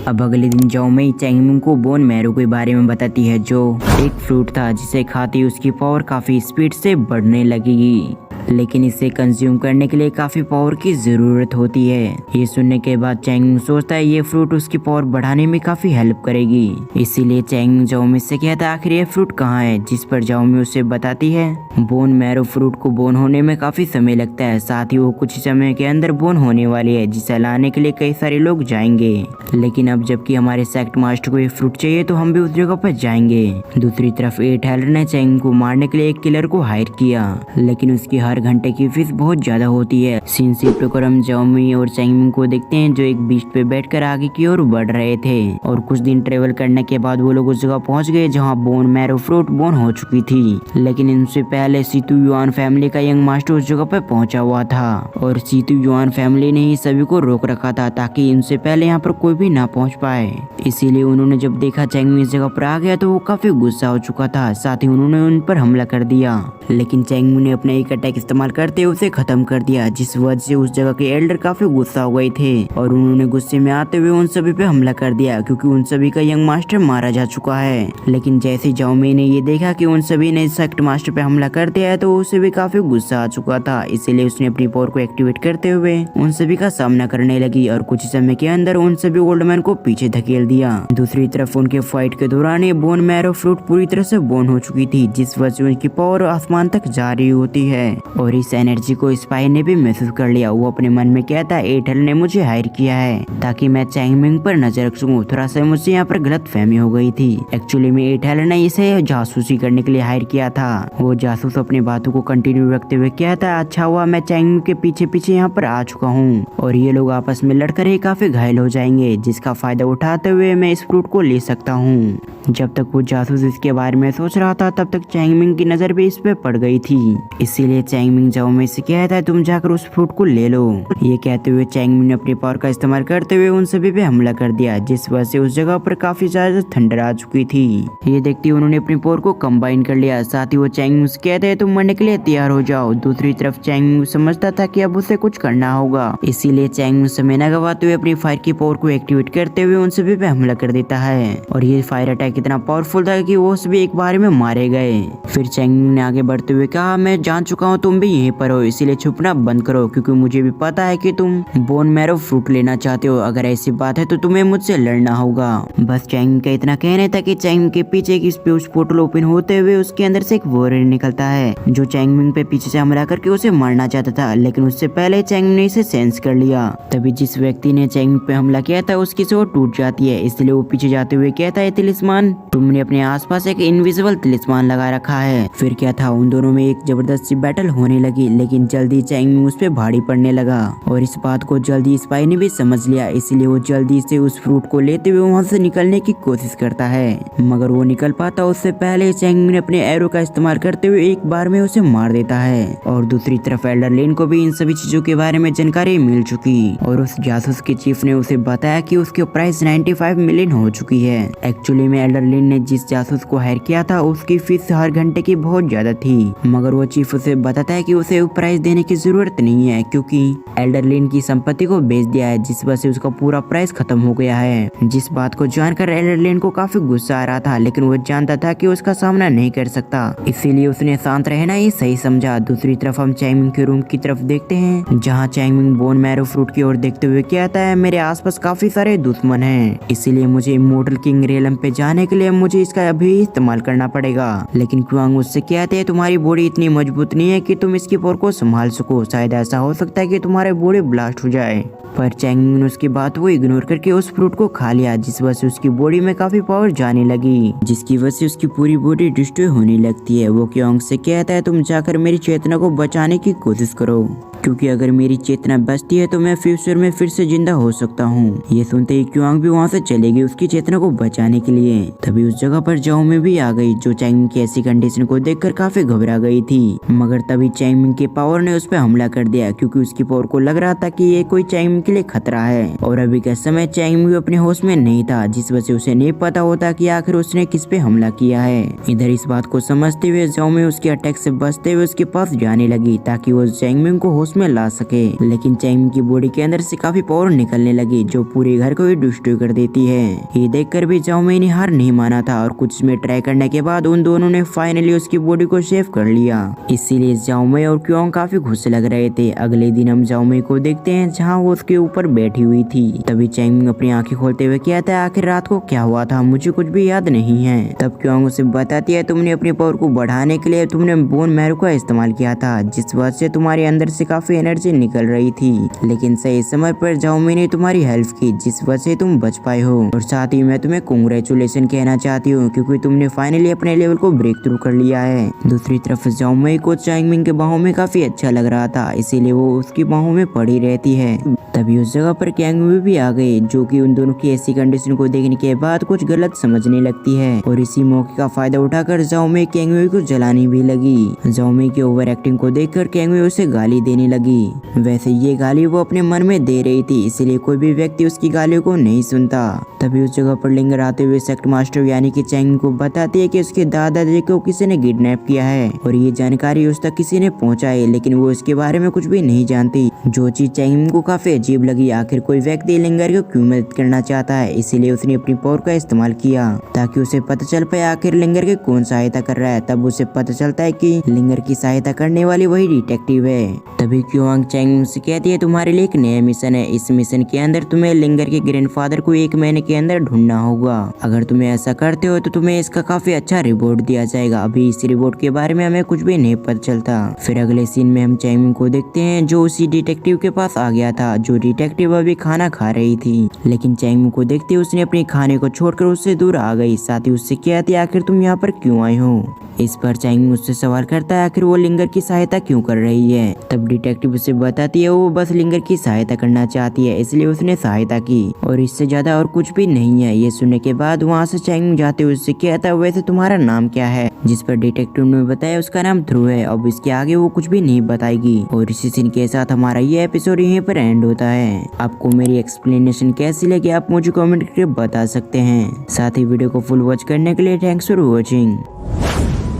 अब अगले दिन जाओ मई चैंगमिंग को बोन मैरो के बारे में बताती है, जो एक फ्रूट था जिसे खाते ही उसकी पावर काफी स्पीड से बढ़ने लगेगी, लेकिन इसे कंज्यूम करने के लिए काफी पावर की जरूरत होती है। ये सुनने के बाद चैंगमिंग सोचता है ये फ्रूट उसकी पावर बढ़ाने में काफी हेल्प करेगी, इसीलिए चैंगमिंग जाओमी से कहता है आखिर ये फ्रूट कहाँ है, जिस पर जाओमी उसे बताती है बोन मैरो फ्रूट को बोन होने में काफी समय लगता है, साथ ही वो कुछ समय के अंदर बोन होने वाली है, जिसे लाने के लिए कई सारे लोग जाएंगे। लेकिन अब जबकि हमारे सेक्ट मास्टर को ये फ्रूट चाहिए तो हम भी उस जगह पर जाएंगे। दूसरी तरफ एट हेलर ने चैंगमिंग को मारने के लिए एक किलर को हायर किया, लेकिन उसकी हर घंटे की फीस बहुत ज्यादा होती है। सीन शिफ्ट कर हम जाओमी और चैंगमिंग को देखते हैं जो एक बीच पे बैठकर आगे की ओर बढ़ रहे थे, और कुछ दिन ट्रेवल करने के बाद वो लोग उस जगह पहुंच गए जहां बोन मैरो फ्रूट बोन हो चुकी थी। लेकिन इनसे पहले सीतू युआन फैमिली का यंग मास्टर उस जगह पर पहुंचा हुआ था, और सीतू युआन फैमिली ने ही सभी को रोक रखा था ताकि इनसे पहले यहाँ पर कोई भी ना पहुंच पाए। इसीलिए उन्होंने जब देखा चैंगमिंग इस जगह पर आ गया तो वो काफी गुस्सा हो चुका था, साथ ही उन्होंने उन पर हमला कर दिया। लेकिन चैंगमिंग ने अपना एक अटैक इस्तेमाल करते हुए उसे खत्म कर दिया, जिस वजह से उस जगह के एल्डर काफी गुस्सा हो गए थे, और उन्होंने गुस्से में आते हुए उन सभी पे हमला कर दिया क्योंकि उन सभी का यंग मास्टर मारा जा चुका है। लेकिन जैसे जाओमी ने ये देखा कि उन सभी ने सेक्ट मास्टर पे हमला कर दिया है तो उसे भी काफी गुस्सा आ चुका था, इसीलिए उसने अपनी पावर को एक्टिवेट करते हुए उन सभी का सामना करने लगी, और कुछ समय के अंदर उन सभी ओल्ड मैन को पीछे धकेल दिया। दूसरी तरफ उनके फाइट के दौरान ये बोन मैरो फ्रूट पूरी तरह से बोन हो चुकी थी, जिस वजह से उनकी पावर आसमान तक जा रही होती है, और इस एनर्जी को स्पाई ने भी महसूस कर लिया। वो अपने मन में कहता है एट हेलर ने मुझे हायर किया है ताकि मैं चैंगमिंग पर नजर रख सकूं, थोड़ा सा मुझे यहाँ पर गलत फहमी हो गई थी। एक्चुअली में एट हेलर ने इसे जासूसी करने के लिए हायर किया था। वो जासूस अपनी बातों को कंटिन्यू रखते हुए कहता है अच्छा हुआ मैं चैंगमिंग के पीछे पीछे यहाँ पर आ चुका हूँ, और ये लोग आपस में लड़कर ही काफी घायल हो जाएंगे, जिसका फायदा उठाते हुए मैं इस फ्रूट को ले सकता हूँ। जब तक वो जासूस इसके बारे में सोच रहा था तब तक चैंगमिंग की नजर भी इस पे पड़ गई थी, इसीलिए चैंगमिंग जाओमी से कहता है तुम जाकर उस फ्रूट को ले लो। ये कहते हुए चैंगमिंग ने अपनी पावर का इस्तेमाल करते हुए उन सभी पे हमला कर दिया, जिस वजह से उस जगह पर काफी ज्यादा थंडर आ चुकी थी। ये देखते हुए उन्होंने अपनी पावर को कंबाइन कर लिया, साथ ही वो चैंगमिंग से कहते हैं तुम मरने के लिए तैयार हो जाओ। दूसरी तरफ चैंगमिंग समझता था कि अब उसे कुछ करना होगा, इसीलिए चैंगमिंग समय न गवाते हुए अपनी फायर की पावर को एक्टिवेट करते हुए उन सभी पे हमला कर देता है, और ये फायर अटैक इतना पावरफुल था कि वो सभी एक बार में मारे गए। फिर चैंगमिंग ने आगे बढ़ते हुए कहा मैं जान चुका हूँ तुम भी यहीं पर हो, इसीलिए छुपना बंद करो क्योंकि मुझे भी पता है कि तुम बोन मैरो फ्रूट लेना चाहते हो। अगर ऐसी बात है तो तुम्हें मुझसे लड़ना होगा। बस चैंगमिंग का इतना कहना था कि चैंगमिंग के पीछे की स्पेस पोर्टल ओपन होते हुए उसके अंदर से एक वॉरियर निकलता है जो चैंगमिंग पे पीछे से हमला करके उसे मारना चाहता था, लेकिन उससे पहले चैंगमिंग ने इसे सेंस कर लिया। तभी जिस व्यक्ति ने चैंगमिंग पे हमला किया था उसकी सोच टूट जाती है, इसलिए वो पीछे जाते हुए कहता है तिलिस्मान तुमने अपने आसपास एक इनविजिबल तिलिस्मान लगा रखा है। फिर क्या था उन दोनों में एक जबरदस्त सी बैटल होने लगी, लेकिन जल्दी चैंगमिंग उस पे भारी पड़ने लगा, और इस बात को जल्दी स्पाई ने भी समझ लिया, इसलिए वो जल्दी से उस फ्रूट को लेते हुए वहाँ से निकलने की कोशिश करता है, मगर वो निकल पाता उससे पहले चैंगमिंग ने अपने एरो का इस्तेमाल करते हुए एक बार में उसे मार देता है। और दूसरी तरफ एल्डर लिन को भी इन सभी चीजों के बारे में जानकारी मिल चुकी, और उस जासूस के चीफ ने उसे बताया कि उसके प्राइस 95 मिलियन हो चुकी है। एक्चुअली में एल्डर लिन ने जिस जासूस को हायर किया था उसकी फीस हर घंटे की बहुत ज्यादा थी, मगर वो चीफ उसे बताता है कि उसे प्राइस देने की जरूरत नहीं है क्योंकि एल्डर लिन की संपत्ति को बेच दिया है, जिस वजह से उसका पूरा प्राइस खत्म हो गया है। जिस बात को जानकर एल्डर लिन को काफी गुस्सा आ रहा था, लेकिन वो जानता था कि उसका सामना नहीं कर सकता, इसीलिए उसने शांत रहना ही सही समझा। दूसरी तरफ हम चैंगमिंग के रूम की तरफ देखते हैं जहाँ चैंगमिंग बोन मैरो फ्रूट की ओर देखते हुए कहता है मेरे आसपास काफी सारे दुश्मन हैं, इसीलिए मुझे इमोर्टल किंग रेलम पे जाने के लिए मुझे इसका अभी इस्तेमाल करना पड़ेगा। लेकिन क्वांग उससे कहते हैं तुम्हारी बॉडी इतनी मजबूत नहीं है कि तुम इसकी पावर को संभाल सको, शायद ऐसा हो सकता है कि तुम्हारे बॉडी ब्लास्ट हो जाए। पर चैंगमिंग ने उसकी बात को इग्नोर करके उस फ्रूट को खा लिया, जिस वजह से उसकी बॉडी में काफी पावर जाने लगी, जिसकी वजह से उसकी पूरी बॉडी डिस्ट्रॉय होने लगती है। वो क्योंग से कहता है तुम जाकर मेरी चेतना को बचाने की कोशिश करो, क्योंकि अगर मेरी चेतना बचती है तो मैं फ्यूचर में फिर से जिंदा हो सकता हूँ। ये सुनते ही क्योंग भी वहाँ से चलेगी उसकी चेतना को बचाने के लिए। तभी उस जगह पर जाओमी भी आ गई, जो चैंगमिंग की ऐसी कंडीशन को देखकर काफी घबरा गई थी, मगर तभी चैंगमिंग के पावर ने उस पर हमला कर दिया, क्योंकि उसकी पावर को लग रहा था कि ये कोई चैंगमिंग के लिए खतरा है। और अभी के समय चैंगमिंग अपने होश में नहीं था, जिस वजह से उसे नहीं पता होता कि आखिर उसने किस पे हमला किया है। इधर इस बात को समझते हुए जाओमी उसके अटैक से बचते हुए उसके पास जाने लगी ताकि वो चैंगमिंग को होश उसमें ला सके। लेकिन चैंग की बॉडी के अंदर से काफी पावर निकलने लगी जो पूरे घर को ही डिस्ट्रॉय कर देती है। ये देखकर भी जाओ ने हार नहीं माना था और कुछ में ट्राई करने के बाद उन दोनों ने फाइनली उसकी बॉडी को सेव कर लिया। इसीलिए जाओ और क्योंग काफी खुश लग रहे थे। अगले दिन हम जाओ को देखते हैं जहाँ वो उसके ऊपर बैठी हुई थी। तभी चैंग अपनी आंखें खोलते हुए कहता है आखिर रात को क्या हुआ था, मुझे कुछ भी याद नहीं है। तब क्योंग उसे बताती है तुमने अपनी पावर को बढ़ाने के लिए तुमने बोन मैरो का इस्तेमाल किया था, जिस वजह से तुम्हारे अंदर से काफी एनर्जी निकल रही थी। लेकिन सही समय पर जाओ ने तुम्हारी हेल्प की जिस वजह से तुम बच पाए हो। और साथ ही मैं तुम्हें कांग्रेचुलेशन कहना चाहती हूँ क्योंकि तुमने फाइनली अपने लेवल को ब्रेक थ्रू कर लिया है। दूसरी तरफ जाओ को चैंगमिंग के बाहों में काफी अच्छा लग रहा था, इसीलिए वो उसकी बाहों में पड़ी रहती है। तभी उस जगह पर कैंगमी भी आ गई जो कि उन दोनों की ऐसी कंडीशन को देखने के बाद कुछ गलत समझने लगती है और इसी मौके का फायदा उठाकर जाओमे कैंगमी को जलाने भी लगी। जाओमे की ओवर एक्टिंग को देखकर कैंगमी उसे गाली देने लगी। वैसे ये गाली वो अपने मन में दे रही थी, इसलिए कोई भी व्यक्ति उसकी गालियों को नहीं सुनता। तभी उस जगह पर लिंगर आते हुए सेक्ट मास्टर यानी कि चैंग को बताती है कि उसके दादाजी को किसी ने किडनैप किया है और ये जानकारी उस तक किसी ने पहुंचाई, लेकिन वो इसके बारे में कुछ भी नहीं जानती। जो चीज चैंग को काफी अजीब लगी, आखिर कोई व्यक्ति लिंगर को क्यों मदद करना चाहता है, इसीलिए उसने अपनी पावर का इस्तेमाल किया ताकि उसे पता चल पाए आखिर लिंगर की कौन सहायता कर रहा है। तब उसे पता चलता है कि लिंगर की सहायता करने वाली वही डिटेक्टिव है। तभी क्योंग चैंग से कहती है तुम्हारे लिए एक नया मिशन है, इस मिशन के अंदर तुम्हें लिंगर के ग्रैंडफादर को 1 महीने के अंदर ढूंढना होगा। अगर तुम्हें ऐसा करते हो तो तुम्हें इसका काफी अच्छा रिवॉर्ड दिया जाएगा। अभी इस रिवॉर्ड के बारे में हमें कुछ भी नहीं पता चलता। फिर अगले सीन में हम चैंग को देखते हैं जो उसी डिटेक्टिव के पास आ गया था। जो डिटेक्टिव अभी खाना खा रही थी, लेकिन चैंग को देखते उसने अपने खाने को छोड़कर उससे दूर आ गई। साथ ही उससे कहती आखिर तुम यहाँ पर क्यों आई हो। इस पर चैंग उससे सवाल करता है आखिर वो लिंगर की सहायता क्यों कर रही है। तब डिटेक्टिव उसे बताती है वो बस लिंगर की सहायता करना चाहती है, इसलिए उसने सहायता की और इससे ज्यादा और कुछ भी नहीं है। ये सुनने के बाद वहाँ से चैंग जाते हुए उससे कहता है वैसे तुम्हारा नाम क्या है, जिस पर डिटेक्टिव ने बताया उसका नाम ध्रुव है। अब इसके आगे वो कुछ भी नहीं बताएगी। और इसी सीन के साथ हमारा ये एपिसोड यहीं पर एंड होता है। आपको मेरी एक्सप्लेनेशन कैसी लगी आप मुझे कमेंट करके बता सकते हैं। साथ ही वीडियो को फुल वॉच करने के लिए थैंक्स फॉर वॉचिंग।